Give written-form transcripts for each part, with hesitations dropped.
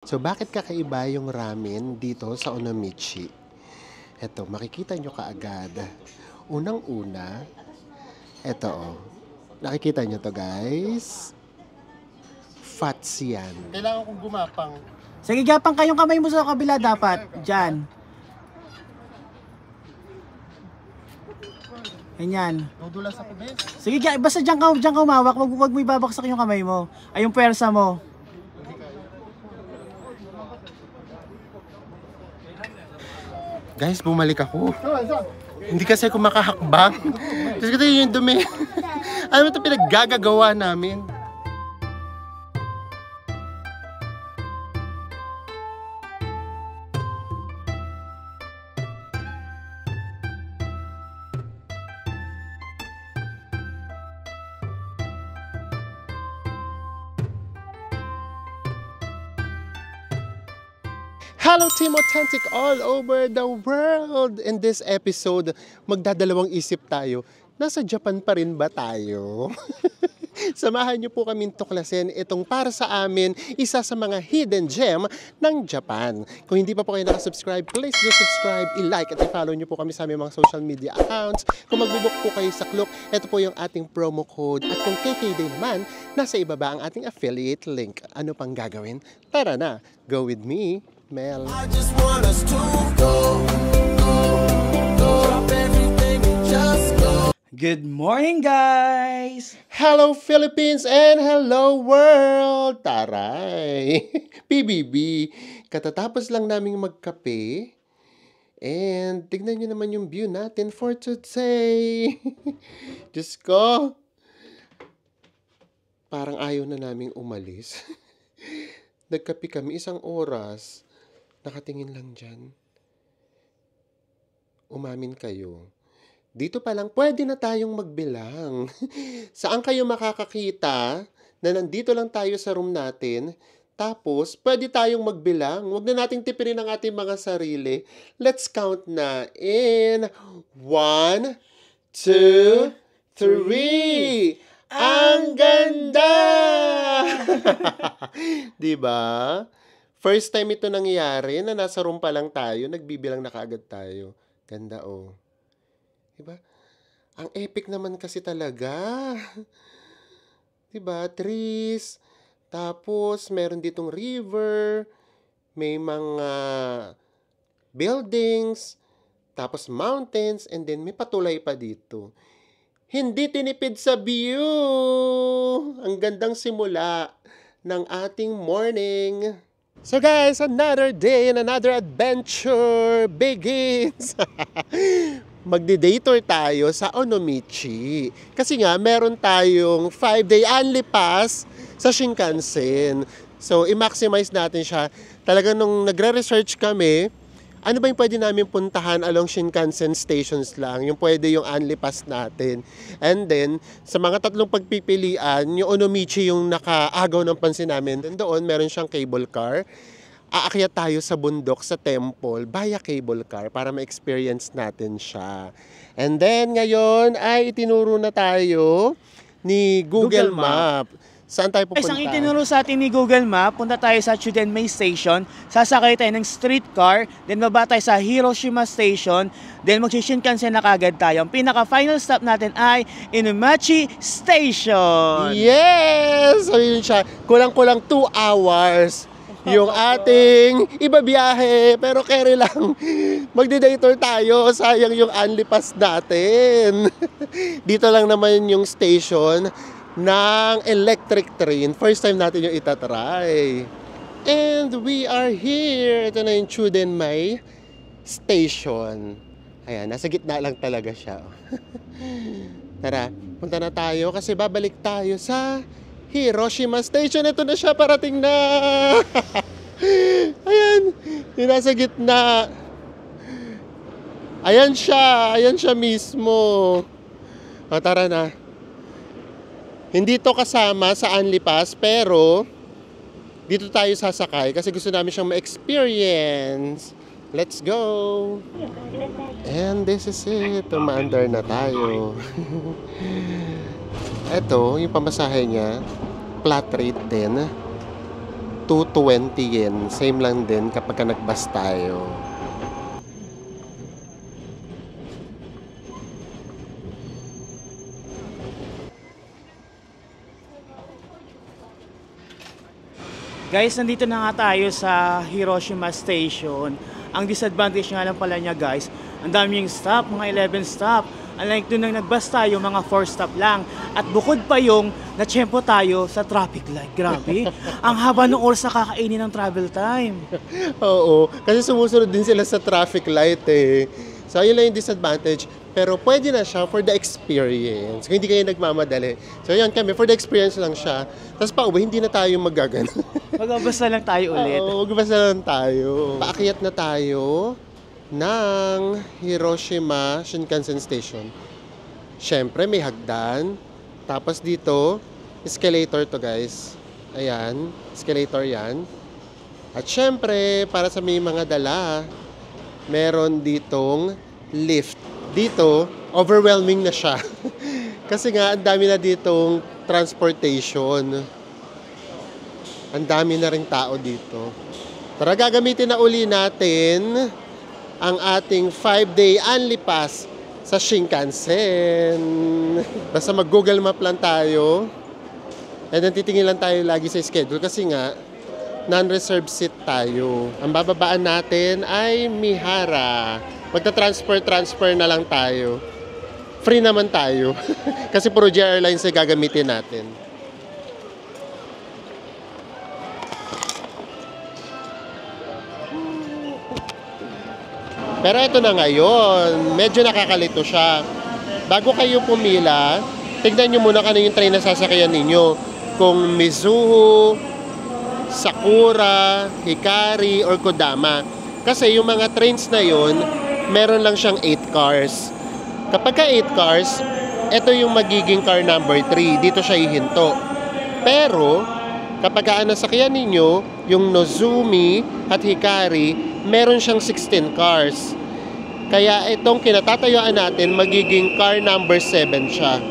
So, bakit kakaiba yung ramen dito sa Onomichi? Eto, makikita nyo kaagad. Unang-una, eto oh. Nakikita nyo to guys? Fats yan. Kailangan kong gumapang. Sige, gapang kayong kamay mo sa kabila dapat. Diyan. Ganyan. Dudulas ako, bes. Sige, basta diyan ka umawak. Wag mo ibabaksak yung kamay mo. Ay, yung pwersa mo. Guys, bumalik ako. Hindi kasi ako makahakbang. Kasi ito yung dumi. Ano ito pinaggagawa namin? Hello Team Authentic all over the world! In this episode, magdadalawang isip tayo. Nasa Japan pa rin ba tayo? Samahan niyo po kaming tuklasin itong para sa amin, isa sa mga hidden gem ng Japan. Kung hindi pa po kayo nakasubscribe, please do subscribe, i-like at i-follow niyo po kami sa aming mga social media accounts. Kung magbubook po kayo sa Klook, ito po yung ating promo code. At kung KKday naman, nasa ibaba ang ating affiliate link. Ano pang gagawin? Tara na, go with me, Mel. I just want us to go. Drop everything and just go. Good morning, guys! Hello Philippines and hello world! Taray! PBB! Katatapos lang naming magkape. And tignan nyo naman yung view natin for today. Diyos ko! Parang ayaw na naming umalis. Nagkape kami 1 oras. Nakatingin lang dyan. Umamin kayo. Dito pa lang, pwede na tayong magbilang. Saan kayo makakakita na nandito lang tayo sa room natin, tapos pwede tayong magbilang. Huwag na nating tipirin ang ating mga sarili. Let's count na in 1, 2, 3. Ang ganda! Diba? First time ito nangyayari na nasa room pa lang tayo, nagbibilang na kaagad tayo. Ganda oh. Diba? Ang epic naman kasi talaga. Diba? Trees. Tapos, meron ditong river. May mga buildings. Tapos, mountains. And then, may patulay pa dito. Hindi tinipid sa view. Ang gandang simula ng ating morning. So guys, another day and another adventure begins. Magdi-day tour tayo sa Onomichi. Kasi nga, meron tayong 5-day only pass sa Shinkansen. So, i-maximize natin siya. Talagang nung nagre-research kami, ano ba yung pwede namin puntahan along Shinkansen stations lang? Yung pwede yung only pass natin. And then, sa mga 3 pagpipilian, yung Onomichi yung nakaagaw ng pansin namin. And doon, meron siyang cable car. Aakyat tayo sa bundok, sa temple, via cable car para ma-experience natin siya. And then, ngayon ay itinuro na tayo ni Google Map. Saan tayo pupunta? Isang itinuro sa atin ni Google Map, punta tayo sa Chudenmei Station, sasakay tayo ng streetcar, then baba tayo sa Hiroshima Station, then mag-Shinkansen na kagad tayo. Ang pinaka-final stop natin ay Onomichi Station! Yes! So yun siya, kulang-kulang 2 hours yung ating ibabiyahe. Pero carry lang, magdi-day tour tayo, sayang yung only pass natin. Dito lang naman yung station ng electric train. First time natin yung itatry. And we are here. Ito na yung Chudenmei Station. Ayan, nasa gitna lang talaga siya. Tara, punta na tayo kasi babalik tayo sa Hiroshima Station. Ito na siya, parating na. Ayan, yung nasa gitna. Ayan siya mismo. O, tara na. Hindi to kasama sa only pass, pero dito tayo sasakay kasi gusto namin siyang ma-experience. Let's go! And this is it. Umaandar na tayo. Ito, yung pamasahe niya, flat rate din. 220 yen. Same lang din kapag nagbus tayo. Guys, nandito na nga tayo sa Hiroshima Station. Ang disadvantage nga lang pala niya guys, ang daming stop, mga 11 stop. Unlike dun nang nagbus tayo, mga 4 stop lang. At bukod pa yung natsyempo tayo sa traffic light. Grabe, ang haba ng oras na kakainin ng travel time. Oo, kasi sumusunod din sila sa traffic light eh. So, yun lang yung disadvantage. Pero pwede na siya for the experience. Kung hindi kayo nagmamadali. So, yan kami, for the experience lang siya. Tapos pa uwi, hindi na tayo magagano. Magbabas na lang tayo ulit. Oo, magbasa lang tayo. Paakyat na tayo ng Hiroshima Shinkansen Station. Siyempre, may hagdan. Tapos dito, escalator to guys. Ayan, escalator yan. At siyempre, para sa may mga dala, meron ditong lift. Dito, overwhelming na siya. Kasi nga, ang dami na ditong transportation. Ang dami na ring tao dito. Tara, gagamitin na uli natin ang ating 5-day only pass sa Shinkansen. Basta mag-Google Map lang tayo. And then titingin lang tayo lagi sa schedule kasi nga, non-reserved seat tayo. Ang bababaan natin ay Mihara. Magta-transfer na lang tayo. Free naman tayo. Kasi puro JR Airlines ay gagamitin natin. Pero ito na ngayon, medyo nakakalito siya. Bago kayo pumila, tignan nyo muna kung ano yung train na sasakyan ninyo. Kung Mizuho, Sakura, Hikari, or Kodama. Kasi yung mga trains na yun, meron lang siyang 8 cars. Kapag ka 8 cars, ito yung magiging car number 3. Dito siya ihinto. Pero, kapag ka nasakyan ninyo, yung Nozomi at Hikari, meron siyang 16 cars. Kaya itong kinatatayuan natin, magiging car number 7 siya.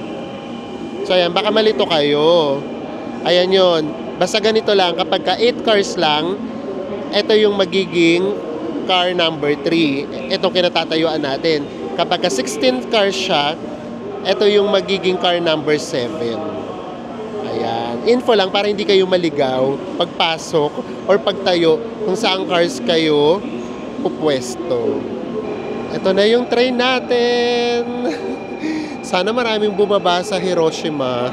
So ayan, baka malito kayo. Ayan yun. Basta ganito lang, kapag ka 8 cars lang, ito yung magiging car number 3. Itong kinatatayuan natin. Kapag ka 16 cars siya, ito yung magiging car number 7. Ayan. Info lang para hindi kayo maligaw pagpasok or pagtayo kung saan cars kayo pupwesto. Ito na yung train natin. Sana maraming bumaba sa Hiroshima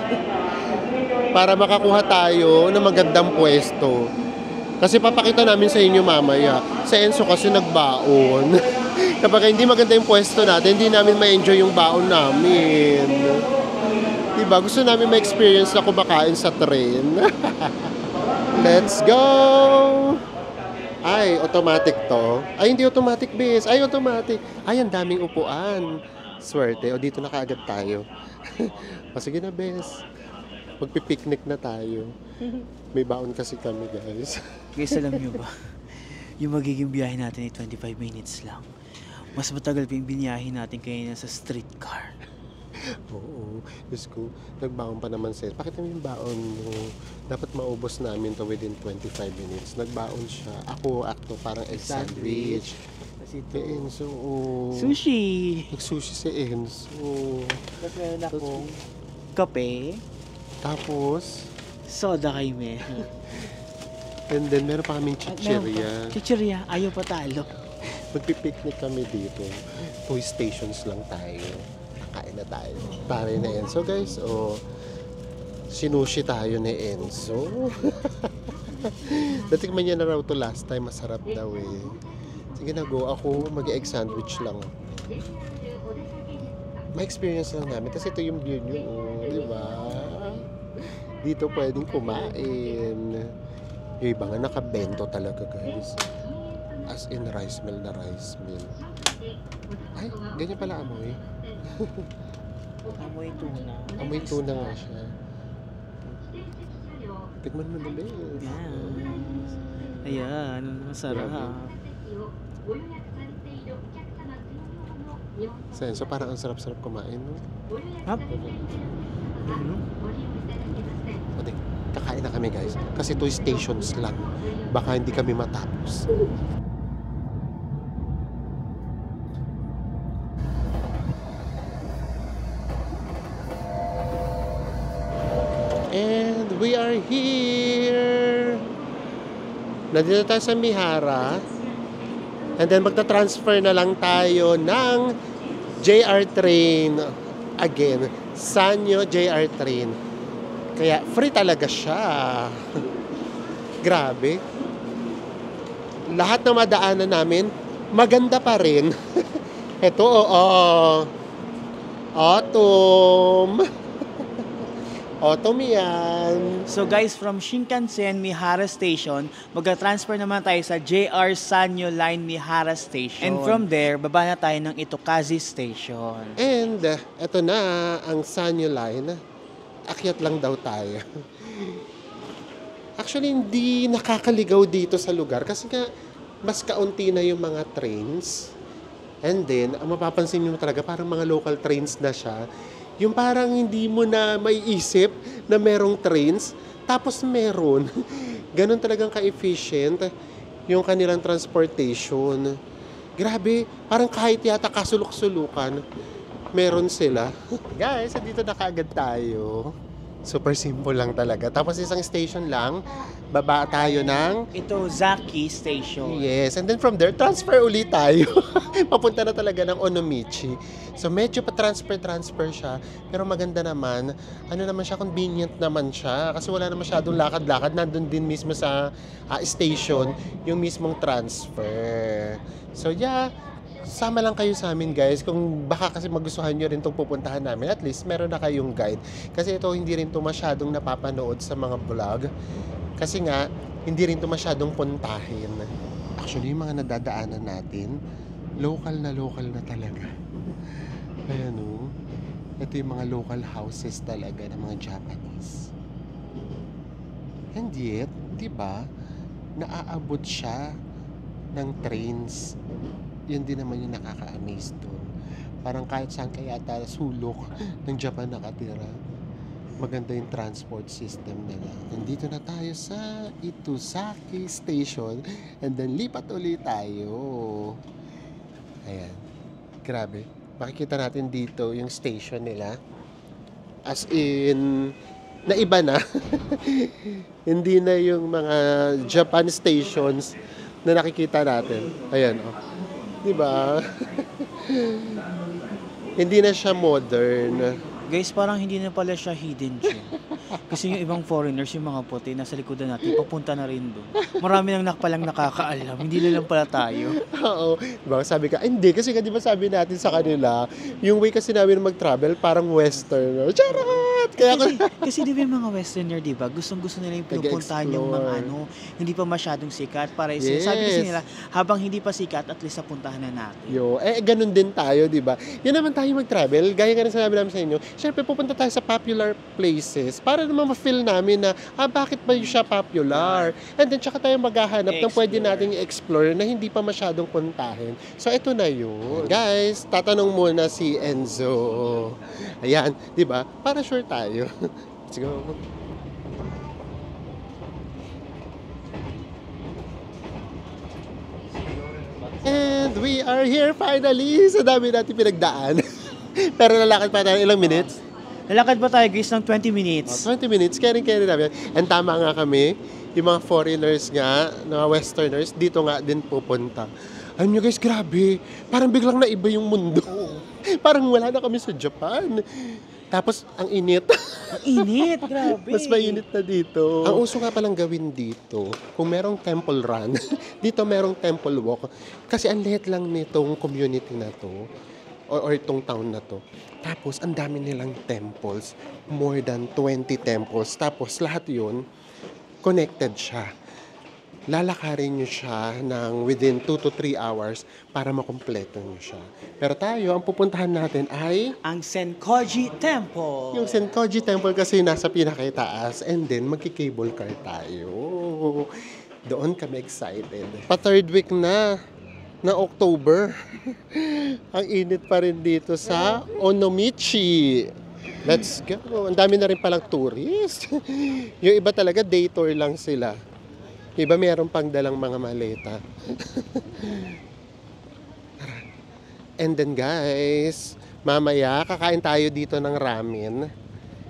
para makakuha tayo ng magandang pwesto. Kasi papakita namin sa inyo mamaya. Sa Enso kasi nagbaon. Kapag hindi maganda yung pwesto natin, hindi namin ma-enjoy yung baon namin. Diba? Gusto namin ma-experience na kumakain sa train. Let's go! Ay, automatic to. Ay, hindi automatic, bes. Ay, automatic. Ay, ang daming upuan. Swerte. O, dito na kaagad tayo. O, sige na, bes. Magpipiknik na tayo. May baon kasi kami, guys. Guys, alam nyo ba? Yung magiging biyahe natin ay 25 minutes lang. Mas matagal pa yung biniyahe natin kaya sa streetcar. Oo. Diyos ko, nagbaon pa naman sir. Pakita mo yung baon mo. Dapat maubos namin to within 25 minutes. Nagbaon siya. Ako, akto, parang egg sandwich. Kasi Si Enzo, oh. sushi. Nag-sushi si Enzo. Tapos meron akong kape, Tapos, soda kay me. and then meron pa kaming chichirya. Chichirya, ayaw pa talo. Magpipiknik kami dito. 2 stations lang tayo. Kain na tayo. Pare na Enzo, guys. O, sinushi tayo ni Enzo. Natikman niya na raw to last time. Masarap daw eh. Sige na, go. Ako, mag-egg sandwich lang. May experience lang namin. Kasi ito yung view nyo. Oh, di ba? Dito pwedeng kumain. Yung iba nga nakabento talaga, guys. As in rice mill na rice mill. Ay, ganyan pala amoy. Amoy tuna. Amoy tuna nga siya. Tikman mo na ba Yan. Ayan, masarap. Senso, parang ang sarap-sarap kumain, no? Hap? O, kakain na kami guys. Kasi 2 stations lang. Baka hindi kami matapos. And we are here. Nandito tayo sa Mihara. And then magta-transfer na lang tayo ng JR train. Again, Sanyo JR train. Kaya free talaga siya. Grabe. Lahat ng madaanan namin, maganda pa rin. Ito, Autumn. Autumn yan. So guys, from Shinkansen Mihara Station, magka-transfer naman tayo sa JR Sanyo Line Mihara Station. And from there, baba na tayo ng Itokazi Station. And eto na ang Sanyo Line. Akyat lang daw tayo. Actually, hindi nakakaligaw dito sa lugar kasi nga mas kaunti na yung mga trains. And then, ang mapapansin nyo talaga, parang mga local trains na siya. Yung parang hindi mo na maiisip na merong trains, tapos meron. Ganon talagang ka-efficient yung kanilang transportation. Grabe, parang kahit yata kasulok-sulukan, meron sila. Guys, dito na kaagad tayo. Super simple lang talaga. Tapos isang station lang, baba tayo ng... Ito, Zaki Station. Yes, and then from there, transfer ulit tayo. Papunta na talaga ng Onomichi. So medyo pa-transfer siya, pero maganda naman. Ano naman siya, convenient naman siya. Kasi wala na masyadong lakad-lakad. Nandun din mismo sa station, yung mismong transfer. So yeah, sama lang kayo sa amin guys. Kung baka kasi magustuhan nyo rin itong pupuntahan namin, at least meron na kayong guide. Kasi ito hindi rin ito masyadong napapanood sa mga vlog. Kasi nga, hindi rin ito masyadong puntahin. Actually, yung mga nadadaanan natin, local na talaga. Ayan o. Ito yung mga local houses talaga ng mga Japanese. And yet, di ba, naaabot siya ng trains. Yun din naman yung nakaka-amaze doon. Parang kahit saan kaya sulok ng Japan nakatira, maganda yung transport system nila. Nandito na tayo sa Itosaki Station and then lipat ulit tayo. Ayan. Grabe. Makikita natin dito yung station nila. As in, naiba na. Hindi na yung mga Japan stations na nakikita natin. Ayan, oh. Diba? Hindi na siya modern. Guys, parang hindi na pala siya hidden gem. Kasi yung ibang foreigners, yung mga puti, nasa likodan natin, papunta na rin doon. Marami nang palang nakakaalam, hindi na lang pala tayo. Oo. Diba? Sabi ka, hindi. Kasi di ba sabi natin sa kanila, yung way kasi namin mag-travel, parang western. Charot! Kaya Kasi di ba yung mga westerner, di ba? Gustong-gusto nila yung pinupuntahan yung mga hindi pa masyadong sikat. Para Yes. sabi kasi nila, habang hindi pa sikat, at least napuntahan na natin. Ganun din tayo, di ba? Yan naman tayo mag-travel. Gaya nga rin sinabi namin sa inyo, syempre pupunta tayo sa popular places para naman ma-feel namin na, bakit ba siya popular? And then, tsaka tayo maghahanap ng pwede nating i-explore na hindi pa masyadong puntahin. So, ito na yun. Guys, tatanong muna si Enzo. Ayan, di ba? Para sure tayo. Let's go. And we are here finally. Sa dami natin pinagdaan. Pero lalakad pa tayo ilang minutes? Lalakad ba tayo guys ng 20 minutes? 20 minutes, carry namin. And tama nga kami, yung mga foreigners nga, mga westerners, dito nga din pupunta. Alam nyo guys, grabe. Parang biglang naiba yung mundo. Parang wala na kami sa Japan. Tapos, ang init. Ang init, grabe. Mas mainit na dito. Ang uso nga palang gawin dito, kung merong temple run, dito merong temple walk. Kasi ang liit lang nitong community na to, or itong town na to. Tapos, ang dami nilang temples. More than 20 temples. Tapos, lahat yun, connected siya. Lalakarin nyo siya ng within 2 to 3 hours para makumpleto nyo siya. Pero tayo, ang pupuntahan natin ay Ang Senkoji Temple. yung Senkoji Temple kasi nasa pinakitaas. And then, magki-cable car tayo. Doon kami excited. Pa third week na October. Ang init pa rin dito sa Onomichi. Let's go. Ang dami na rin palang tourist. Yung iba talaga day tour lang sila. Yung iba meron pang dalang mga maleta. And then guys, mamaya kakain tayo dito ng ramen.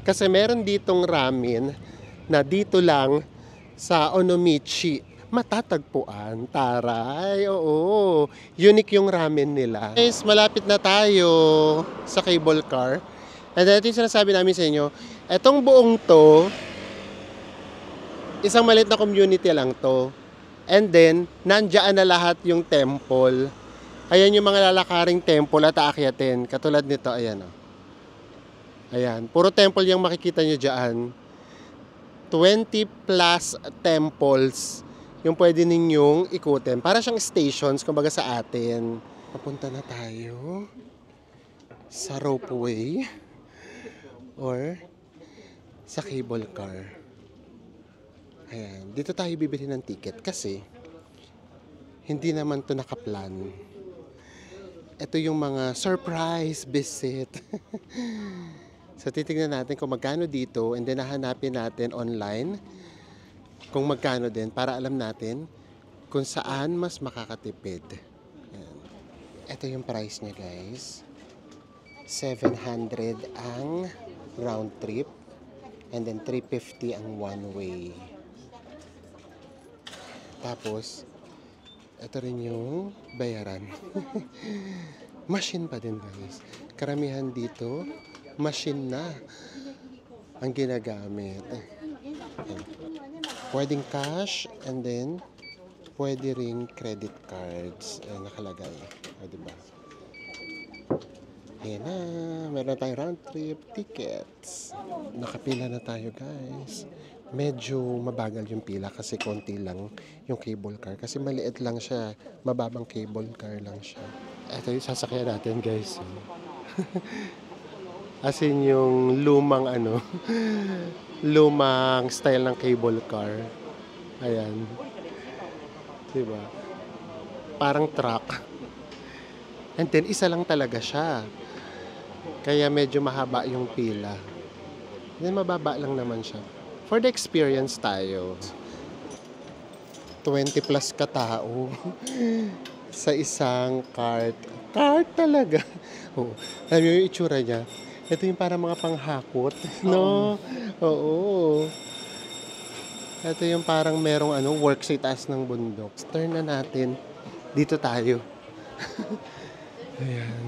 Kasi meron ditong ramen na dito lang sa Onomichi matatagpuan. Taray, oo. Unique yung ramen nila. Guys, malapit na tayo sa cable car. And then ito yung sinasabi namin sa inyo, etong buong to, isang maliit na community lang to. And then, nandiyan na lahat yung temple. Ayan yung mga lalakaring temple at aakyatin. Katulad nito, ayan o. Ayan, puro temple yung makikita nyo dyan. 20 plus temples yung pwede ninyong ikutin. Para siyang stations, kumbaga sa atin. Papunta na tayo sa ropeway or sa cable car. Ayan, dito tayo bibili ng ticket kasi hindi naman to nakaplan. Ito yung mga surprise visit. So titignan natin kung magkano dito and then hahanapin natin online kung magkano din para alam natin kung saan mas makakatipid. Ayan. Ito yung price niya guys. 700 ang round trip and then 350 ang one way. Tapos ito rin yung bayaran. Machine pa din guys. Karamihan dito machine na ang ginagamit. Ayan. Pwedeng cash and then pwede ring credit cards. Ayan, nakalagay. O, diba? Ayan na, meron tayong round trip tickets. Nakapila na tayo guys. Medyo mabagal yung pila kasi konti lang yung cable car. Kasi maliit lang siya, mababang cable car lang siya. Ito yung sasakyan natin guys. As in yung lumang lumang style ng cable car. Ayan. Diba? Parang truck. And then isa lang talaga siya. Kaya medyo mahaba yung pila. Then mababa lang naman siya. For the experience tayo. 20 plus katao sa isang cart. Cart talaga. Oh, alam mo yung itsura niya? Ito yung para mga panghakot. No? Oo. Ito yung parang merong work sa itaas ng bundok. Turn na natin. Dito tayo. Ayan.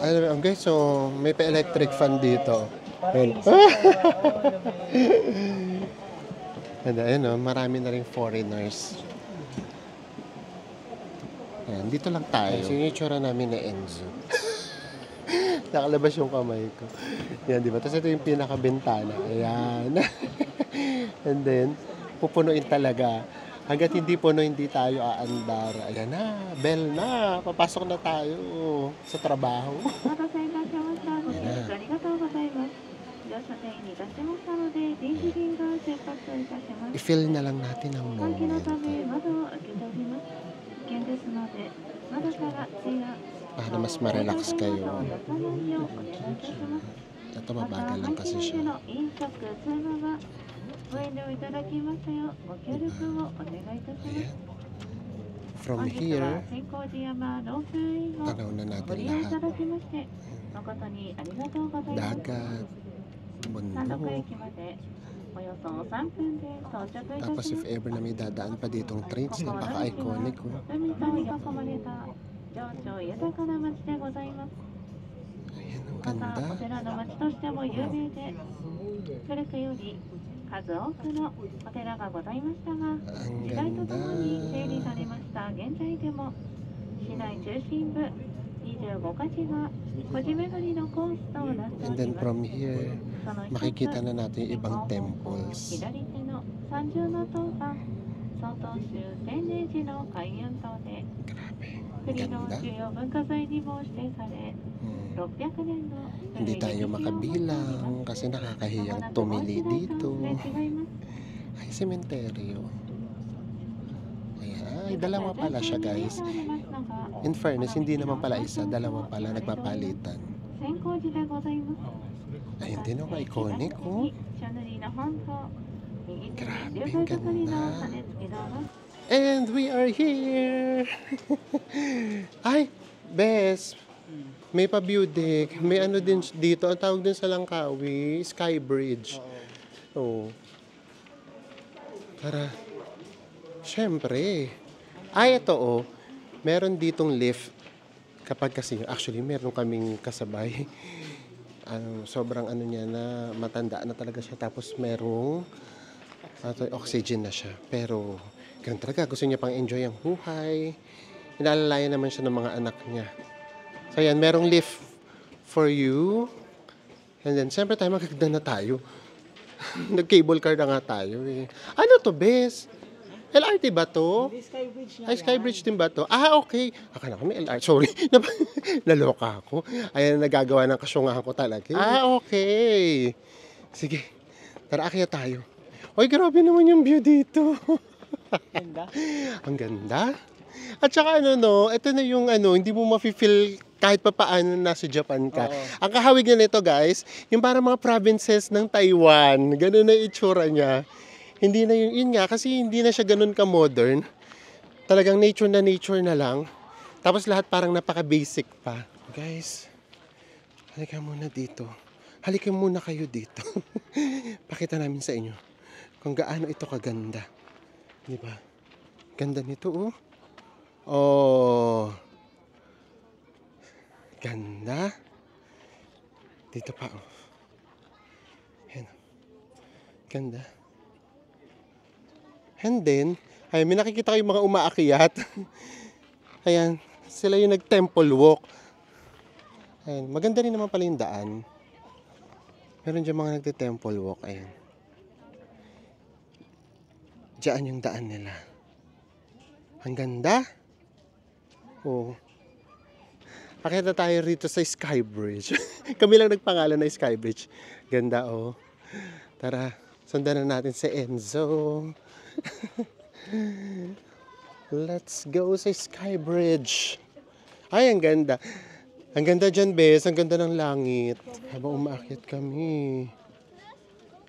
Alam guys, so may pa-electric fan dito. Ayan. And ayun, marami na rin foreigners. Ayan, dito lang tayo. Yung itsura namin na Enzo. Nakalabas yung kamay ko. Yan, di ba? Tapos ito yung pinakabintana. Ayan. And then, pupunuin talaga. Hanggat hindi puno, hindi tayo aandar. Ayan na, bell na. Papasok na tayo sa trabaho. Ayan na. I-feel na lang natin ang moment. Para mas ma-relax kayo. Ito mabagal lang kasi siya. Ayan. From here, tanaw na natin lahat. Dagat, bundok. Tapos if ever na may dadaan pa ditong trains, napaka-iconic. Ayan, ang ganda. Ang ganda. And then from here, makikita na natin yung ibang temples. Grabe. Hindi tayo makabilang kasi nakakahiyang tumili dito. Ay, sementeryo. Ayan, Ay, dalawa pala siya, guys. In fairness, hindi naman pala isa, dalawa pala nagpapalitan. Ayun din ako, iconic, oh. Grabe, ang ganda. And we are here! Ay, Bes, may pa-view deck. May ano din dito, ang tawag din sa Langkawi, Sky Bridge. Oo. Tara. Siyempre. Ay, ito oh. Meron ditong lift. Kapag kasi, actually, meron kaming kasabay. Sobrang ano niya na matanda na talaga siya. Tapos merong oxygen na siya. Pero, ganun talaga. Gusto niya pang enjoy ang buhay. Inaalalayan naman siya ng mga anak niya. So, yan. Merong lift for you. And then, siyempre tayo magaganda na tayo. Nag-cable car na nga tayo eh. Ano to, Bes? LRT ba to? Skybridge Ay, Skybridge din ba to? Ah, okay. Akala ko may LRT. Sorry. Naloka ako. Ayan, nagagawa ng kasyungahan ko talaga. Ah, okay. Sige. Tara, akyat tayo. Oy, grabe naman yung view dito. Ganda. Ang ganda. At saka ito na yung hindi mo mafe-feel kahit pa paano nasa Japan ka. Oo. Ang kahawig na nito, guys, yung parang mga provinces ng Taiwan. Ganun na itsura niya. Hindi na yun nga, kasi hindi na siya ganun ka-modern. Talagang nature na lang. Tapos lahat parang napaka-basic pa. Guys, halika muna dito. Halika muna kayo dito. Pakita namin sa inyo kung gaano ito kaganda. Di ba? Ganda nito, oh. Oh. Ganda. Dito pa, oh. Ayan. Ganda. And then, ay, may nakikita kayong mga umaakyat. Ayan, sila yung nag-temple walk. Ayan, maganda rin naman pala yung daan. Meron dyan mga nagte-temple walk. Ayan. Diyan yung daan nila. Ang ganda. Oh. Akyat na tayo rito sa Skybridge. Kami lang nagpangalan na Skybridge. Ganda, oh. Tara, sundan na natin si Enzo. Let's go sa Skybridge. Ay, ang ganda. Ang ganda dyan, Bes. Ang ganda ng langit. Habang umaakyat kami.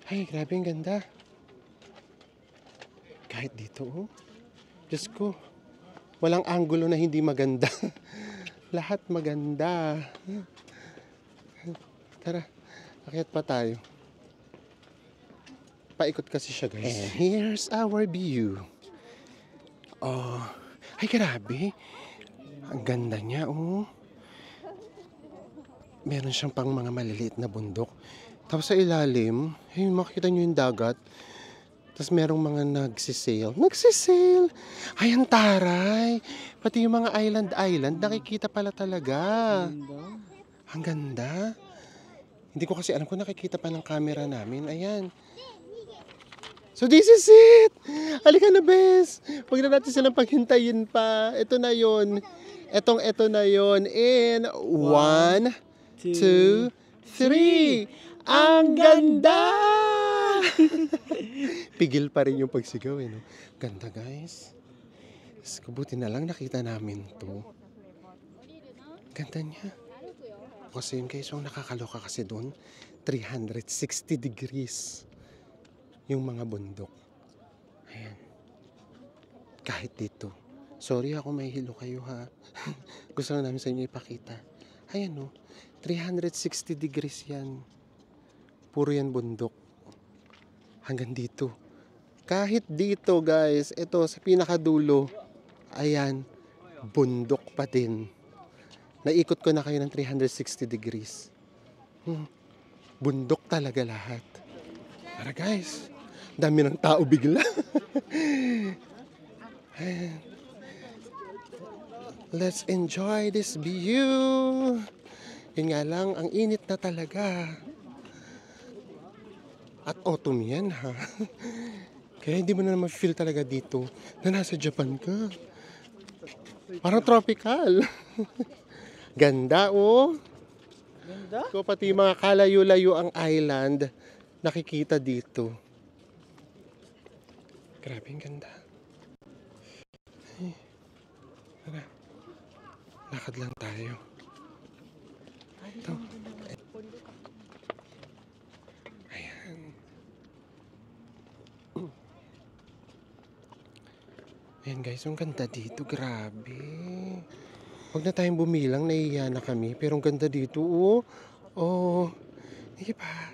Ay, grabe, ang ganda. Kahit dito, oh. Diyos ko. Walang angulo na hindi maganda. Lahat maganda. Tara, akyat pa tayo. Paikot kasi siya, guys. And here's our view. Oh, ay grabe. Ang ganda niya, oh. Meron siyang pang mga maliliit na bundok. Tapos sa ilalim, ayun, makikita niyo yung dagat. Tapos merong mga nagsisail. Nagsisail! Ay, ang taray! Pati yung mga island, nakikita pala talaga. Ang ganda. Hindi ko kasi alam kung nakikita pa ng camera namin. Ayan. So this is it! Halika na, Bes! Huwag na natin silang paghintayin pa. Ito na yon. Ito na yon. In 1, 2, 3. Ang ganda! Pigil pa rin yung pagsigaw, eh, no? Ganda, guys. Kabuti na lang nakita namin to. Ganda niya. Kasi yun, guys, yung nakakaloka kasi doon, 360 degrees yung mga bundok. Ayan. Kahit dito. Sorry ako, may hilo kayo, ha. Gusto lang namin sa inyo ipakita. Ayan, no. 360 degrees yan. Puro yan bundok. Hanggang dito. Kahit dito, guys, ito sa pinakadulo, ayan, bundok pa din. Naikot ko na kayo ng 360 degrees. Bundok talaga lahat. Para, guys, dami ng tao bigla. Let's enjoy this view. Yun nga lang, ang init na talaga. At autumn yan, ha. Kaya hindi mo na ma-feel talaga dito na nasa Japan ka. Parang tropical. Ganda, oh. Ganda? So, pati yung mga kalayo-layo ang island, nakikita dito. Grabe, ang ganda. Tara. Lakad lang tayo. Ito. Ayan. Ayan guys, ang ganda dito. Grabe. Huwag na tayong bumilang, nahihiya na kami. Pero ang ganda dito, oh. Oh. Di ba?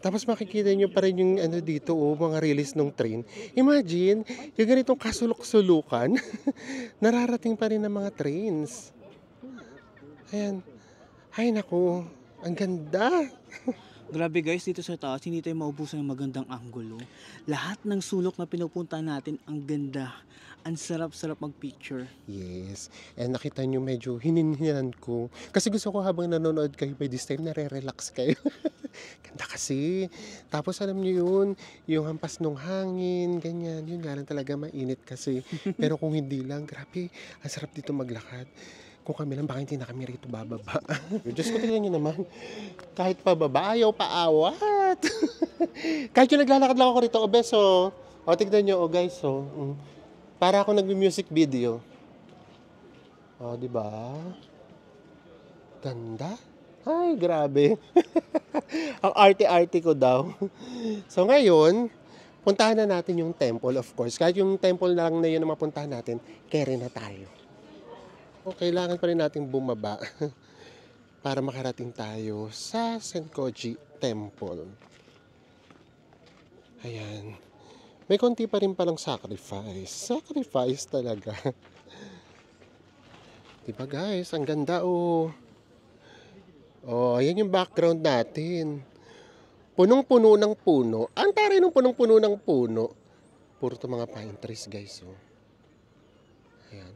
Tapos makikita nyo pa rin yung ano dito, oh, mga release ng train. Imagine, yung ganitong kasulok-sulukan, nararating pa rin ng mga trains. Ayan. Ay naku, ang ganda. Grabe guys, dito sa taas, hindi tayo maubusan ng magandang anggulo. Lahat ng sulok na pinupunta natin, ang ganda. Ang sarap-sarap mag-picture. Yes. And nakita nyo medyo hininhinan ko. Kasi gusto ko habang nanonood kayo by this time, nare-relax kayo. Ganda kasi. Tapos alam nyo yun, yung hampas ng hangin, ganyan. Yun nga lang talaga mainit kasi. Pero kung hindi lang, grabe, ang sarap dito maglakad. Kung kami lang, baka hindi na kami rito bababa. Diyos ko, tingnan nyo naman. Kahit pababa, ayaw paawat. Kahit yung naglalakad lang ako rito, o beso. O, tignan nyo, o guys, o. Para ako nag-music video. O, di ba? Ganda. Ay, grabe. Ang arte-arte ko daw. So, ngayon, puntahan na natin yung temple, of course. Kahit yung temple lang na yun na mapuntahan natin, carry na tayo. O, kailangan pa rin natin bumaba para makarating tayo sa Senkoji Temple. Ayan. May konti pa rin palang sacrifice. Sacrifice talaga. Diba guys? Ang ganda oh. Oh, ayan yung background natin. Punong-puno ng puno. Ang taray ng punong-puno ng puno. Puro to mga pine trees guys oh. Ayan.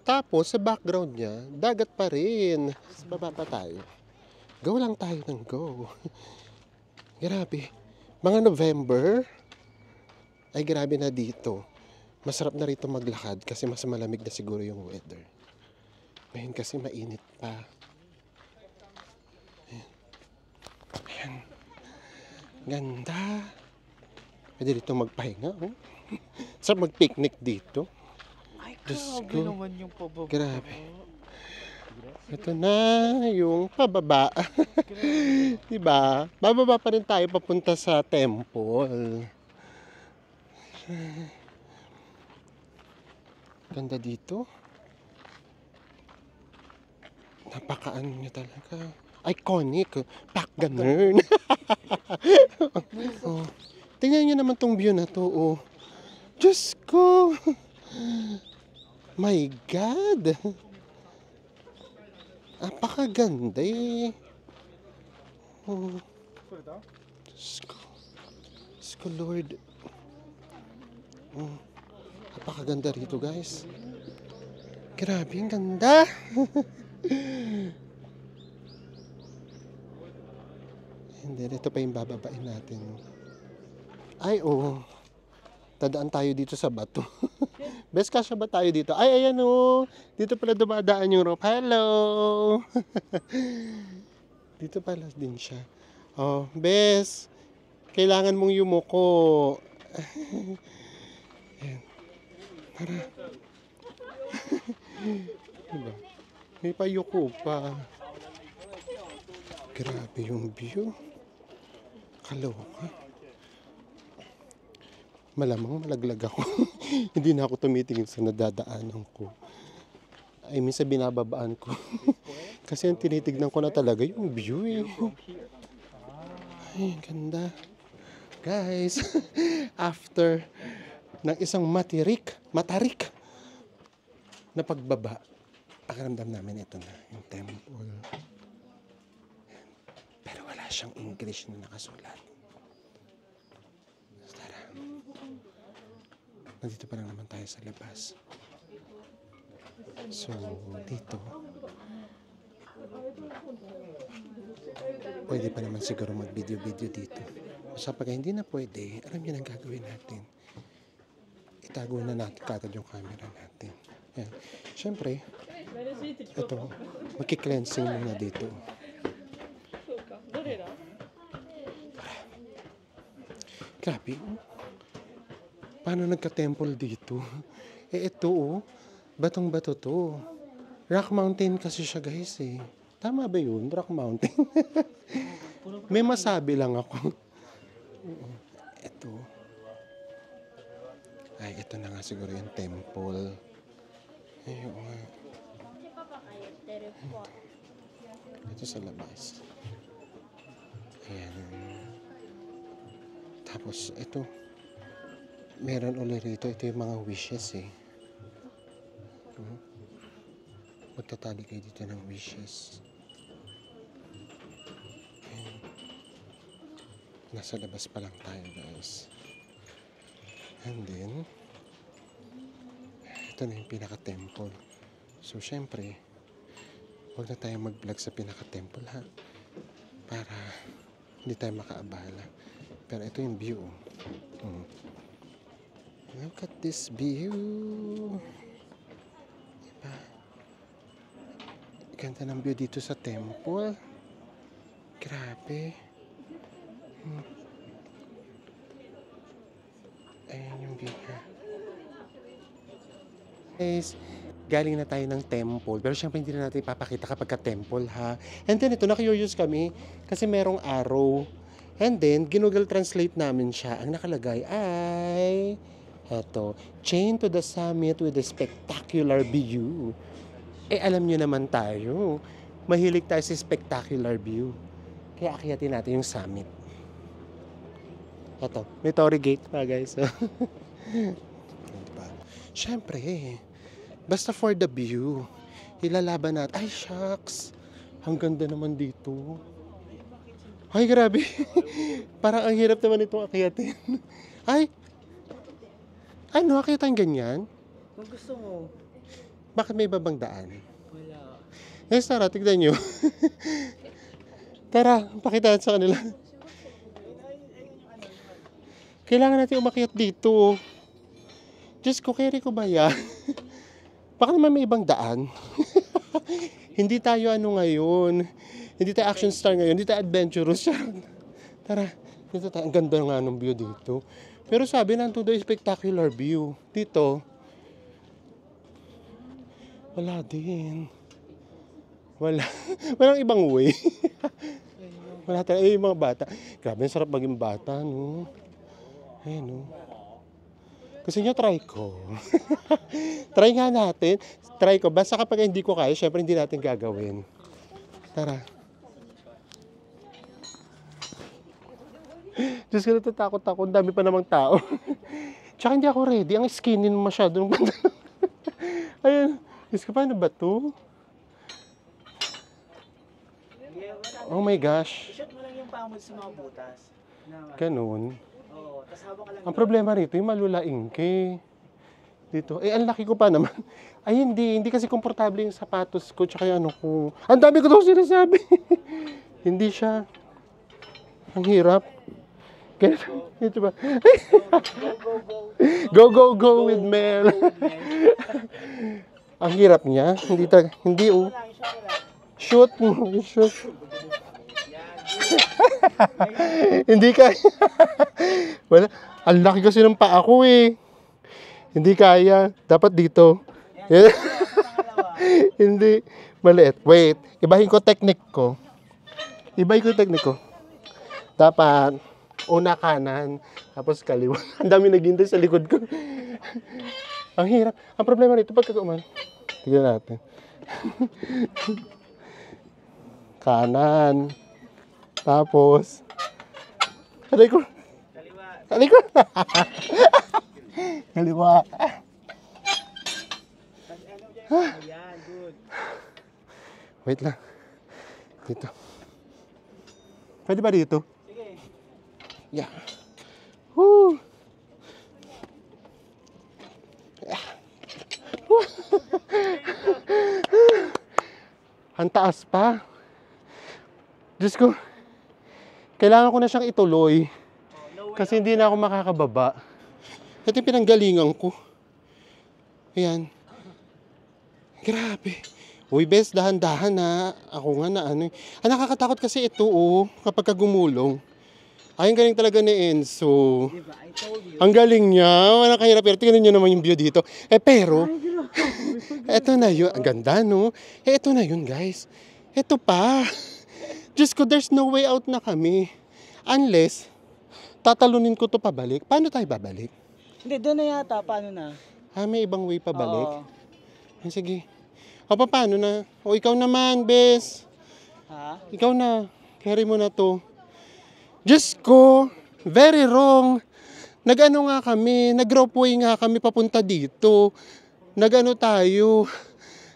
Tapos, sa background niya, dagat pa rin. Sa baba pa tayo. Go lang tayo ng go. Grabe. Mga November, ay grabe na dito. Masarap na rito maglakad kasi mas malamig na siguro yung weather. Ngayon kasi mainit pa. Ayan. Ayan. Ganda. Pwede dito magpahinga. Oh. Sarap mag-picnic dito. Diyos ko. naman yung pababa. Grabe. Ito na yung pababa. Diba? Bababa pa rin tayo papunta sa temple. Ganda dito. Napakaan niya talaga. Iconic. Pak ganun. Oh. Tingnan niyo naman tong view na to. Oh. Diyos ko. My God! Napakaganda eh. Oh. Diyos ko. Diyos ko, Lord. Oh. Napakaganda rito, guys. Grabe, ang ganda. Hindi, ito pa yung bababain natin. Ay, oh. Tadaan tayo dito sa bato. Best kasya ba tayo dito? Ay, ayan o. Dito pala dumadaan yung rope. Hello! Dito pala din siya. Oh, Bes. Kailangan mong yumuko. Ayan. Tara. Diba? May payuko pa. Grabe yung view. Kaloka. Malamang malaglag ako. Hindi na ako tumitingin sa nadadaanan ko. Ay, minsan binababaan ko. Kasi ang tinitignan ko na talaga yung view eh. Ay, ganda. Guys, after ng isang matarik na pagbaba, pakiramdam namin ito na, yung temple. Pero wala siyang English na nakasulat. Tara. Nandito pa lang naman tayo sa labas. So, dito, pwede pa naman siguro mag-video-video dito. So, pag hindi na pwede, alam niyo ang gagawin natin. Itago na natin kagad yung camera natin. Ayan. Siyempre, ito, magki-cleansing muna dito. Grabe. Paano nagka-temple dito? Ito batong-bato to. Rock Mountain kasi siya guys eh. Tama ba yun? Rock Mountain? May masabi lang ako. Ito. Ay, ito na nga siguro yung temple. Ayun nga. Ito sa labas. Ayan. Tapos, ito. Meron ulit rito. Ito yung mga wishes eh. Magtatali kayo dito ng wishes. Ayan. Nasa labas pa lang tayo guys. And then, ito na yung pinaka-temple. So, syempre, huwag na tayo mag-vlog sa pinaka-temple ha. Para hindi tayo makaabala. Pero ito yung view. Look at this view. Diba? Ganda ng view dito sa temple. Grabe. Ayan yung view ha. Guys, galing na tayo ng temple. Pero syempre hindi na natin ipapakita kapag ka-temple ha. And then ito, na-curious kami kasi merong arrow. And then, Google Translate namin siya. Ang nakalagay ay, eto, chain to the summit with a spectacular view. Eh, alam nyo naman tayo. Mahilig tayo sa spectacular view. Kaya akyatin natin yung summit. Eto, may Torii Gate pa guys. Diba? Syempre, basta for the view. Ilalaban natin. Ay, shucks. Ang ganda naman dito. Ay, grabe. Parang ang hirap naman itong akyatin. Ay! Ano, akyatin ganyan? Kung gusto mo. Bakit may babang daan? Wala. Guys, tara, tignan nyo. Tara, pakitaan sa kanila. Kailangan natin umakyat dito. Diyos ko, carry ko ba yan? Baka naman may ibang daan. Hindi tayo ano ngayon. Hindi tayo action star ngayon. Hindi tayo adventurous. Tara, dito tayo. Ang ganda nga ng view dito. Pero sabi nandun daw spectacular view. Dito, wala din. Wala. Walang ibang way. Wala tayo. Eh, yung mga bata. Grabe, ang sarap maging bata, no? Ayan, no? Gusto nyo, try ko. Try nga natin. Try ko. Basta kapag hindi ko kaya, syempre hindi natin gagawin. Tara. Diyos ko, natatakot ako. Ang dami pa namang tao. Tsaka hindi ako ready. Ang skinny masyado. Ayan. Diyos ko, paano ba ito? Oh my gosh. I-shot mo lang yung paa mo sa mga butas. Ganun. Oo, tas habang ka lang. Ang problema rito, yung malulaingke. Dito. Eh, ang laki ko pa naman. Ay, hindi kasi komportable yung sapatos ko. Tsaka yung ano ko. Ang dami ko daw sinasabi. Hindi siya. Ang hirap. Ito ba? Go with Mel. Ang hirap niya. Hindi oh. Shoot. Hindi kaya. Wala. Ang laki kasi ng paa ko eh. Hindi kaya. Dapat dito. Hindi. Maliit. Wait. Ibahin ko technique ko. Dapat una kanan. Tapos kaliwa. Ang dami naghintay sa likod ko. Ang hirap. Ang problema nito pagka uman. Tignan natin. Kanan. Tapos. Aray ko. Kaliwa. Ayan, good. Wait lang. Dito. Pwede ba dito? Sige. Yeah. Woo! Ang taas pa. Diyos ko. Kailangan ko na siyang ituloy. Kasi hindi na ako makakababa. Ito yung pinanggalingan ko. Ayan. Grabe. Uy, bes, dahan-dahan na. Ako nga na ano. Ang nakakatakot kasi ito, kapag gumulong. Ay, ang galing talaga ni Enzo. Diba? I told you. Ang galing niya. Walang kahirap. Tingnan niyo naman yung view dito. Pero, eto na yun. Ang ganda, no? Eto na yun, guys. Eto pa. Diyos ko, there's no way out na kami. Unless, tatalunin ko to pabalik. Paano tayo babalik? Hindi, doon na yata. Paano na? May ibang way pabalik? Oo. Sige. O, paano na? O, ikaw naman, bes. Ha? Ikaw na. Carry mo na to. Diyos ko, very wrong. Nag-ano nga kami, nag-ropeway nga kami papunta dito. Nag-ano tayo.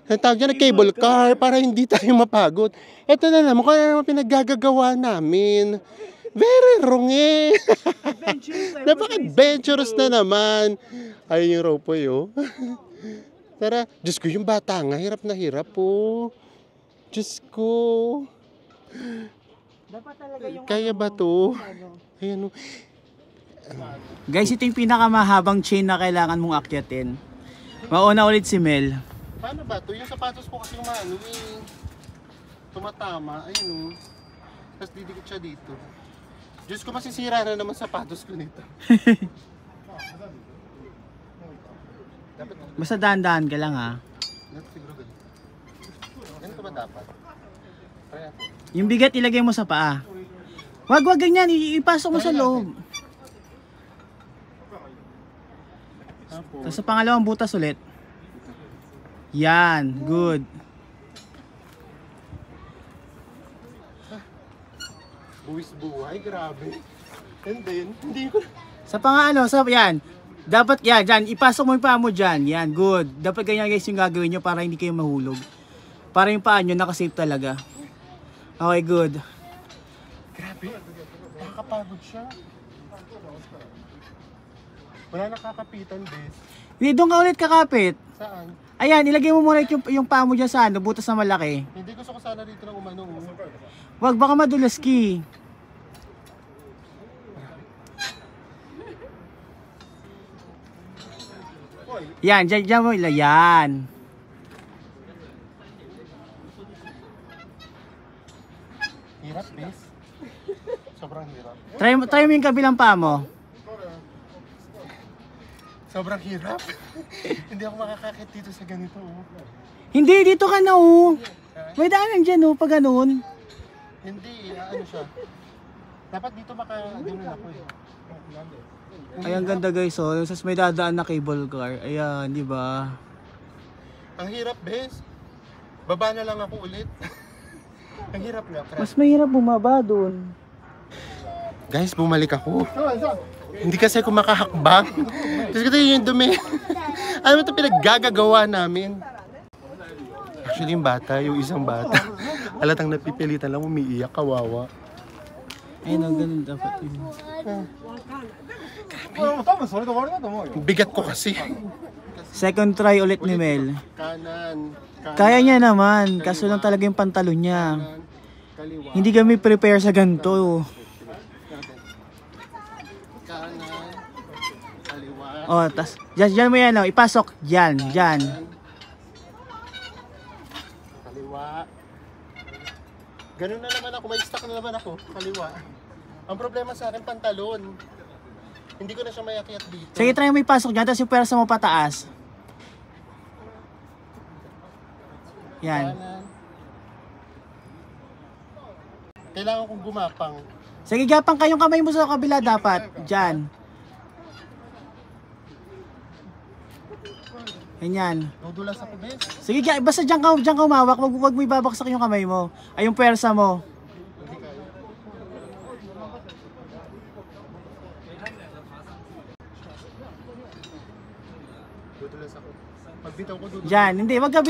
Natawag dyan, cable car para hindi tayo mapagod. Ito na naman, kung ano naman pinaggagawa namin. Very wrong eh. Napaka-adventurous na naman. Ayun yung ropeway oh. Tara, Diyos ko, yung bata nga, hirap na hirap po. Diyos ko. Dapat talaga yung Kaya ba to? Ayan o. Guys, ito yung pinakamahabang chain na kailangan mong akyatin. Mauna ulit si Mel. Paano ba to? Yung sapatos ko kasi umano eh. Tumatama. Ayun o. Tapos didikit siya dito. Diyos ko, masisira na naman sapatos ko nito. Dapat Basta dahan-dahan ka lang ha. siguro ganito. Ganito ba dapat? Kaya ako. Yung bigat ilagay mo sa paa. Wag ganyan, ipasok mo sa loob. Tapos sa pangalawang butas ulit. Yan, good. Buwis buhay, grabe. And then, hindi ko... Sa yan. Dapat yan, dyan, ipasok mo yung paa mo dyan. Yan, good. Dapat ganyan guys yung gagawin nyo para hindi kayo mahulog. Para yung paa nyo nakasave talaga. Okay, good. Grabe. Nakakapagod siya. Wala nakakapitan, bes. Hindi, doon ka ulit kakapit. Saan? Ayan, ilagay mo muna yung paa mo dyan sa butas na malaki. Hindi gusto ko sana dito ng umano. Wag, baka madulas ki. Yan, dyan mo yan. Hirap, bes. Sobrang hirap. Try mo yung kabilang paa mo. Sobrang hirap. Hindi ako makakakit dito sa ganito. Hindi, dito ka na May daanan dyan pag ganun. Hindi, ano siya. Dapat dito maka-ganun ako eh. Ay, ang ganda guys yung sas may dadaan na cable car. Ayan, di ba? Ang hirap, bes. Baba na lang ako ulit. Ang hirap nga. Mas mahirap bumaba dun. Guys, bumalik ako. Hindi kasi ako makahakbang. Tapos kasi yung dumi. Ano ito pinaggagawa namin? Actually, yung bata, yung isang bata. Halatang napipilitan lang, umiiyak, kawawa. Ayun, ganun dapat yun. Bigat ko kasi. Second try ulit ni Mel. Kanan. Kaya niya naman, kaso lang talaga yung pantalon niya. Kaliwa. Hindi kami prepare sa ganito. Kanan. Kaliwa. Oh, tas dyan mo yan ipasok. Dyan. Kaliwa. Ganun na naman ako, may stock na naman ako. Kaliwa. Ang problema sa akin, pantalon. Hindi ko na siya mayakyat dito. Sige, try mo ipasok dyan, tapos yung pwersa mo pataas. Yan. Kanan. Kailangan kong gumapang. Sige, gapang kayong kamay mo sa kabila dapat. Dyan. Ganyan. Dudulas ako, bes. Sige, basta dyan ka umawak. Wag mo ibabaksak yung kamay mo. Ay, yung pwersa mo. Hindi kaya. Dudulas ako. Pagbitaw ko, dudulas. Dyan. Hindi, wag ka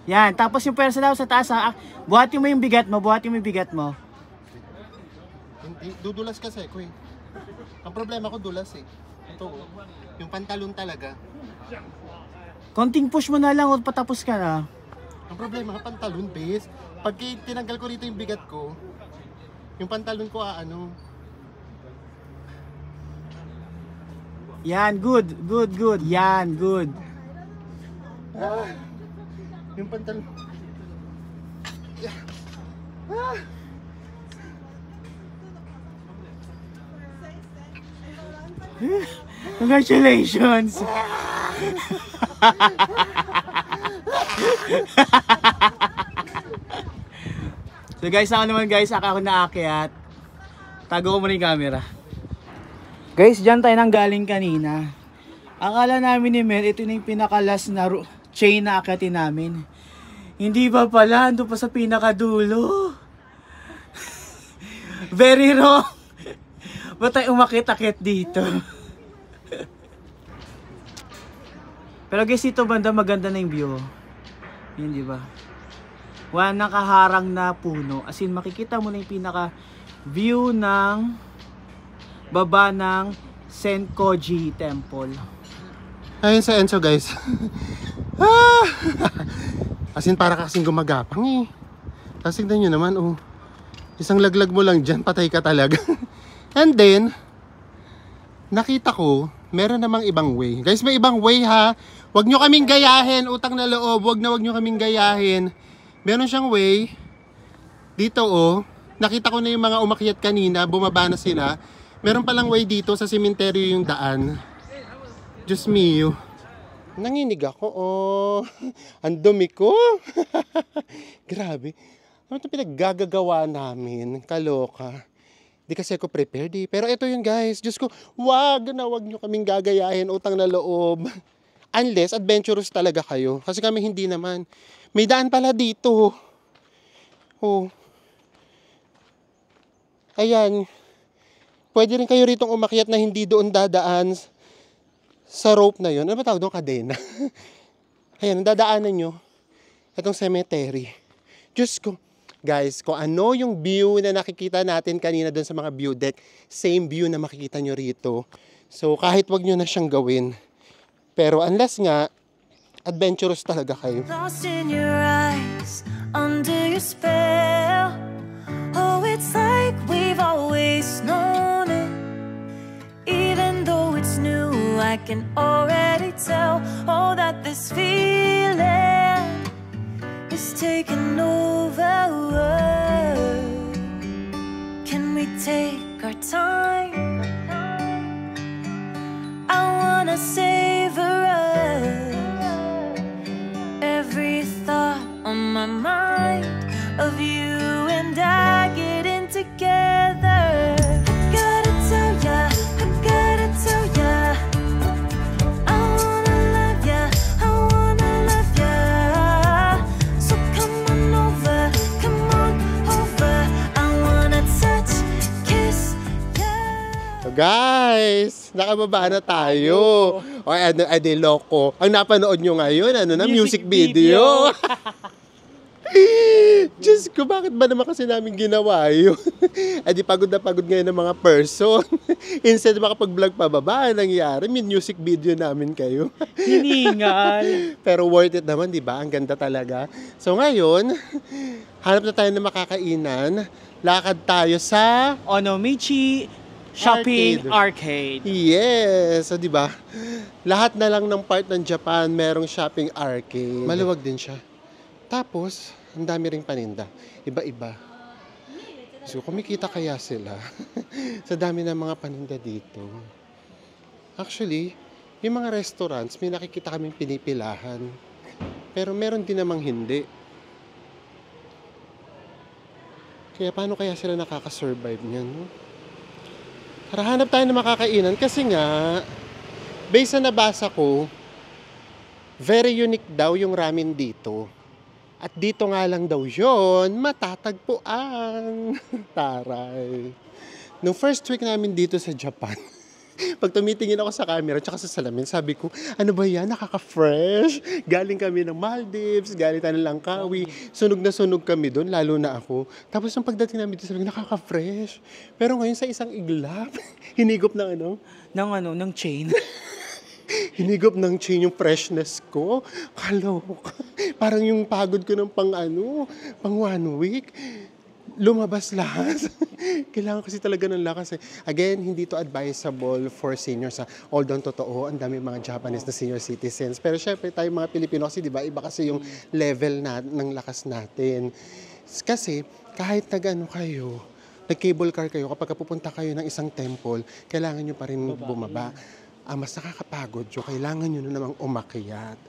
Yan. Tapos yung pwersa daw sa taas. Buhatin mo yung bigat mo. Hindi, dudulas kasi ko eh. Ang problema ko dulas eh. Ito oh. Yung pantalon talaga. Konting push mo na lang o patapos ka na. Ang problema ka pantalon, bes. Pag tinanggal ko rito yung bigat ko, yung pantalon ko Yan, good. Yan, good. Yung pantalon. Congratulations! So guys, ako naman guys, ako naakyat. Tago ko muna yung camera. Guys, dyan tayo nang galing kanina. Akala namin ni Mel, ito na yung pinakalas na chain na akyatin namin. Hindi ba pala, ando pa sa pinakadulo. Very wrong. Ba't tayo umakit-akit dito? Pero guys, ito banda maganda na yung view. Yun, di ba? Wala nakaharang na puno. As in, makikita mo na yung pinaka-view ng baba ng Senkoji Temple. Ayun sa Enso guys. Ah! As in, para kasing gumagapang eh. Tapos tignan nyo naman, oh. Isang laglag mo lang dyan, patay ka talaga. And then, nakita ko, meron namang ibang way. Guys, may ibang way ha. Huwag nyo kaming gayahin, utang na loob. Huwag nyo kaming gayahin. Meron siyang way. Dito oh. Nakita ko na yung mga umakyat kanina, bumaba na sila. Meron palang way dito sa sementeryo yung daan. Diyos mio. Nanginig ako, oh. Ang dumi ko. Grabe. Ano ito pinaggagawa namin? Kaloka. Di kasi ako prepared eh. Pero ito yun guys. Diyos ko, wag nyo kaming gagayahin, utang na loob. Unless adventurous talaga kayo. Kasi kami hindi naman. May daan pala dito. Oh. Ayan. Pwede rin kayo ritong umakyat na hindi doon dadaan sa rope na yun. Ano ba tawag doon? Kadena. Ayan, dadaanan nyo. Itong cemetery. Diyos ko. Guys, kung ano yung view na nakikita natin kanina doon sa mga view deck, same view na makikita nyo rito. So, kahit wag nyo na siyang gawin. Pero unless nga, adventurous talaga kayo. Lost in your eyes, under your spell. Oh, it's like we've always known it. Even though it's new, I can already tell. Oh, that this feeling is taking over. Can we take our time? I wanna savor us. Every thought on my mind of you and I getting together. Gotta tell ya, I gotta tell ya, I wanna love ya, I wanna love ya. So come on over, I wanna touch, kiss ya. So guys, nakababa na tayo. O ano, loko. Ang napanood nyo ngayon, ano na, music video. Diyos ko, bakit ba naman kasi namin ginawa yun? Di pagod na pagod ngayon ng mga person. Instead makapag-vlog pa baba, nangyari, may music video namin kayo. Hiningal. Pero worth it naman, di ba? Ang ganda talaga. So ngayon, hanap na tayo ng makakainan. Lakad tayo sa Onomichi Shopping Arcade. Yes, so 'di ba? Lahat na lang ng part ng Japan merong shopping arcade. Maluwag din siya. Tapos, ang dami ring paninda. Iba-iba. So, kumikita kaya sila sa dami ng mga paninda dito. Actually, yung mga restaurants, may nakikita kaming pinipilahan. Pero meron din namang hindi. Kaya paano kaya sila nakaka-survive niyan, no? Tara, hanap tayo ng makakainan kasi nga, based na nabasa ko, very unique daw yung ramen dito. At dito nga lang daw yon matatagpuan. Taray. Nung first week namin dito sa Japan, pag tumitingin ako sa camera tsaka sa salamin, sabi ko, ano ba yan? Nakaka-fresh. Galing kami ng Maldives, galing tayo ng Langkawi. Sunog na sunog kami doon, lalo na ako. Tapos nung pagdating namin dito, sabi ko, nakaka-fresh. Pero ngayon sa isang iglap, hinigop ng ano? Ng chain. Hinigop ng chain yung freshness ko. Kaloka. Parang yung pagod ko ng pang 1 week. Lumabas lahat. Kailangan kasi talaga ng lakas eh. Again, hindi to advisable for seniors. Although totoo, ang dami mga Japanese na senior citizens. Pero syempre tayo mga Pilipino kasi, di ba, iba kasi yung level ng lakas natin. Kasi kahit nag-ano kayo, nag-cable car kayo, kapag pupunta kayo ng isang temple, kailangan nyo pa rin bumaba. Ang mas nakakapagod yung kailangan nyo na namang umakyat.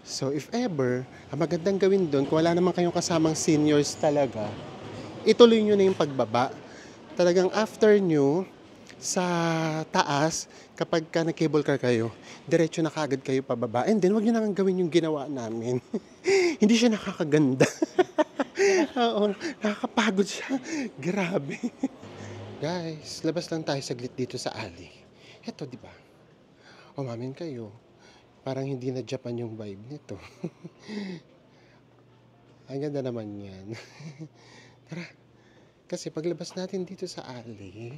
So if ever, ang magandang gawin doon, kung wala naman kayong kasamang seniors talaga, ituloy nyo na yung pagbaba. Talagang after nyo, sa taas, kapag ka nag-cable car kayo, diretso na kaagad kayo pababa. And then, wag nyo nang gawin yung ginawa namin. Hindi siya nakakaganda. Oo, nakakapagod siya. Grabe. Guys, labas lang tayo saglit dito sa alley. Eto, di ba? Umamin kayo. Parang hindi na Japan yung vibe nito. Ang ganda naman yan. Tara. Kasi paglabas natin dito sa alley,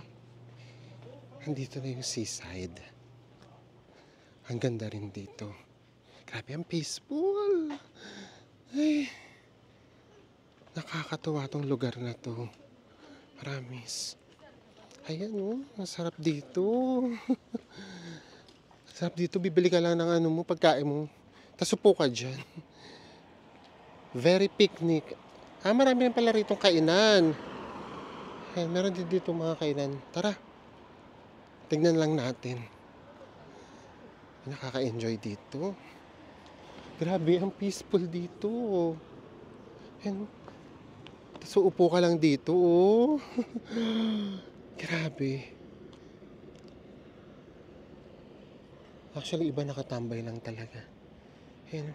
andito na yung seaside. Ang ganda rin dito. Grabe, ang peaceful. Ay, nakakatuwa tong lugar na to. Promise. Ayan ang sarap dito. Sarap dito, bibili ka lang ng ano mo, pagkain mo. Tapos upo ka dyan. Very picnic. Marami rin pala rito kainan. Ayan, meron din dito mga kainan. Tara. Tignan lang natin. Nakaka-enjoy dito. Grabe, ang peaceful dito. Ayan. Tapos upo ka lang dito. Grabe. Actually, iba nakatambay lang talaga. Ayan.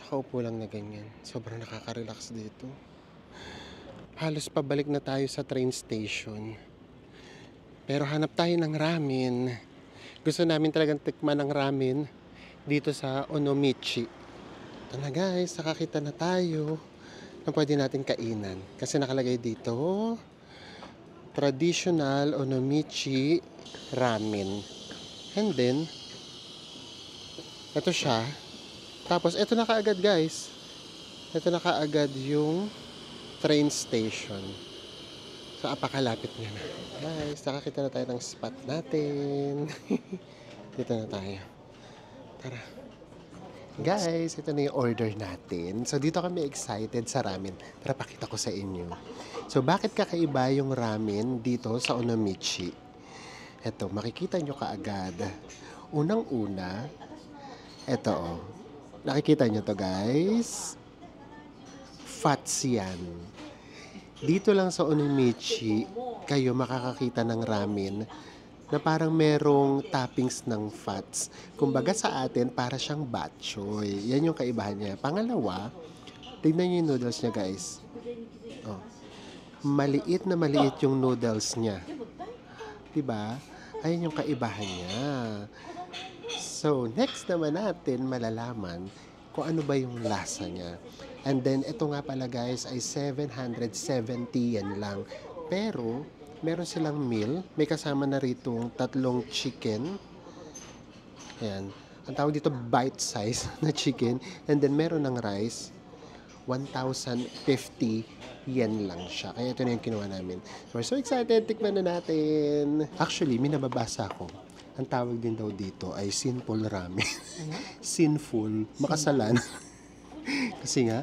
Nakaupo lang na ganyan. Sobrang nakaka-relax dito. Halos pabalik na tayo sa train station. Pero hanap tayo ng ramen. Gusto namin talagang tikman ng ramen dito sa Onomichi. Ito na guys, nakakita na tayo na pwede natin kainan. Kasi nakalagay dito, traditional Onomichi ramen. And then, ito siya. Tapos, ito na kaagad guys. Ito na kaagad yung train station. So, apakalapit niya na. Guys, nakakita na tayo ng spot natin. Dito na tayo. Tara. Guys, ito na yung order natin. So, dito kami excited sa ramen. Tara, pakita ko sa inyo. So, bakit kakaiba yung ramen dito sa Onomichi? Ito, makikita nyo kaagad. Unang-una, ito nakikita nyo to guys. Fats yan. Dito lang sa Onomichi, kayo makakakita ng ramen na parang merong toppings ng fats. Kumbaga sa atin, para siyang bok choy. Yan yung kaibahan niya. Pangalawa, tignan niyo yung noodles niya guys. Oh. Maliit na maliit yung noodles niya. Diba? Ayun yung kaibahan niya. So, next naman natin malalaman kung ano ba yung lasa niya. And then, ito nga pala guys ay 770 yen lang. Pero, meron silang meal. May kasama na ritong 3 chicken. Ayan. Ang tawag dito, bite size na chicken. And then, meron ng rice. 1,050 yen lang siya. Kaya ito na yung kinuha namin. So, we're so excited. Tikman na natin. Actually, may nababasa ko. Ang tawag din daw dito ay sinful ramen. Sinful. Makasalan. Kasi nga,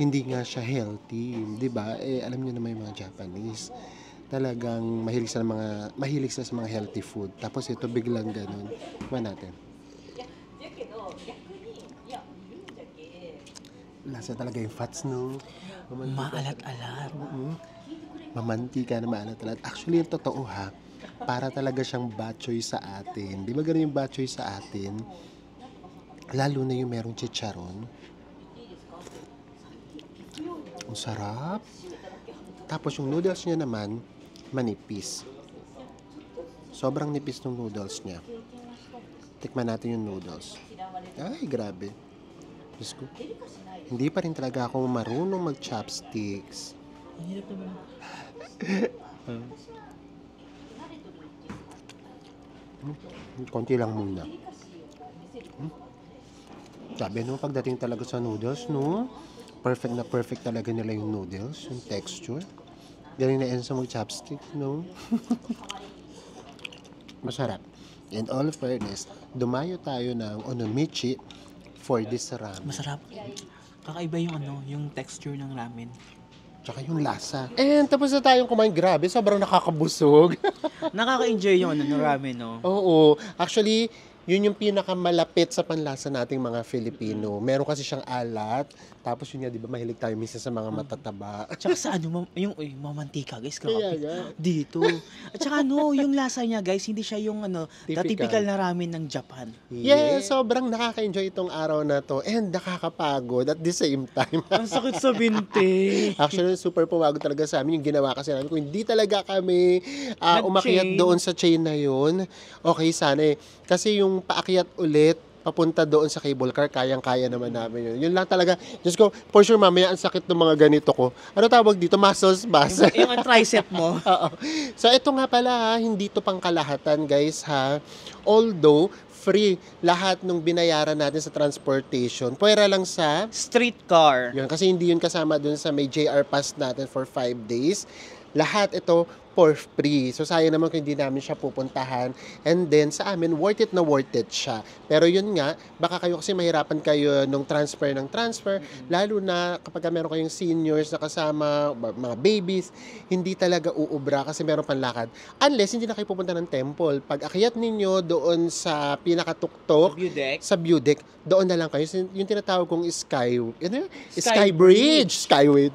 hindi nga siya healthy. Diba? Alam niyo naman yung mga Japanese. Talagang mahilig sila sa mga healthy food. Tapos ito biglang ganun. Kumain natin. Lasa talaga yung fats, no? Maalat-alat. Mamantika na maalat-alat. Actually, yung totoo ha, para talaga siyang bok choy sa atin. Di ba ganun yung bok choy sa atin? Lalo na yung merong chicharon. Ang sarap. Tapos yung noodles niya naman, manipis. Sobrang nipis ng noodles niya. Tikman natin yung noodles. Ay, grabe. Diyos ko. Hindi pa rin talaga ako marunong mag-chopsticks. Ang hirap naman. Konti lang muna. Sabi no, pagdating talaga sa noodles, no? Perfect na perfect talaga nila yung noodles, yung texture. Galing na Enzo mag-chopstick, no? Masarap. In all fairness, dumayo tayo ng Onomichi for this ramen. Masarap. Kakaiba yung yung texture ng ramen. Tsaka yung lasa. And tapos na tayong kumain. Grabe, sobrang nakakabusog. Nakaka-enjoy yung ano, ramen, no? Oo. Actually, yun yung pinakamalapit sa panlasa nating mga Filipino. Meron kasi siyang alat. Tapos yun nga, di ba, mahilig tayo minsan sa mga matataba. At saka sa ano, yung mamantika, guys, Kaya grabe. nga. Dito. At saka ano, yung lasa niya, guys, hindi siya yung ano, typical na ramen ng Japan. Yes, sobrang nakaka-enjoy itong araw na to. And nakakapagod at the same time. Ang sakit sa binti. Actually, super pumagod talaga sa amin yung ginawa kasi namin. Kung hindi talaga kami umakyat doon sa chain na yun, okay sana eh. Kasi yung paakyat ulit, papunta doon sa cable car, kayang-kaya naman namin yun. Yun lang talaga. Diyos ko, for sure mamaya ang sakit ng mga ganito ko. Ano tawag dito? Muscles ba? Yung ang tricep mo. Oo. So, ito nga pala ha, hindi to pang kalahatan guys ha. Although, free lahat ng binayaran natin sa transportation. Pwera lang sa Streetcar. yun, kasi hindi yun kasama dun sa may JR pass natin for 5 days. Lahat ito for free. So, sayang naman kung hindi namin siya pupuntahan. And then, sa amin, worth it na worth it siya. Pero yun nga, baka kayo kasi mahirapan kayo nung transfer ng transfer, lalo na kapag meron kayong seniors na kasama, mga babies, hindi talaga uubra kasi meron pang lakad. Unless, hindi na kayo pupunta ng temple. Pag akyat ninyo doon sa pinakatuktok, View deck. sa view deck, doon na lang kayo. Yung tinatawag kong sky, Sky bridge. Skyway.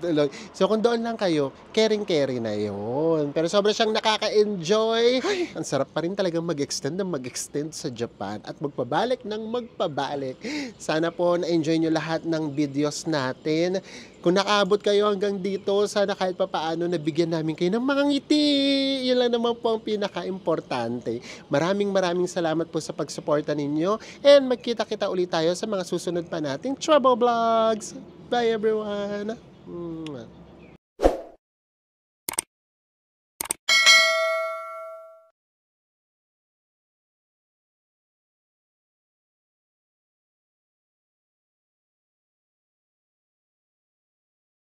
So, kung doon lang kayo, caring-carry na yun. Pero sobrang siyang nakaka-enjoy. Ang sarap pa rin talagang mag-extend sa Japan at magpabalik ng magpabalik. Sana po na-enjoy nyo lahat ng videos natin. Kung nakaabot kayo hanggang dito, sana kahit papaano nabigyan namin kayo ng mga ngiti. Yun lang naman po ang pinaka-importante. Maraming salamat po sa pagsuporta ninyo. And magkita-kita ulit tayo sa mga susunod pa nating Trouble Vlogs. Bye everyone!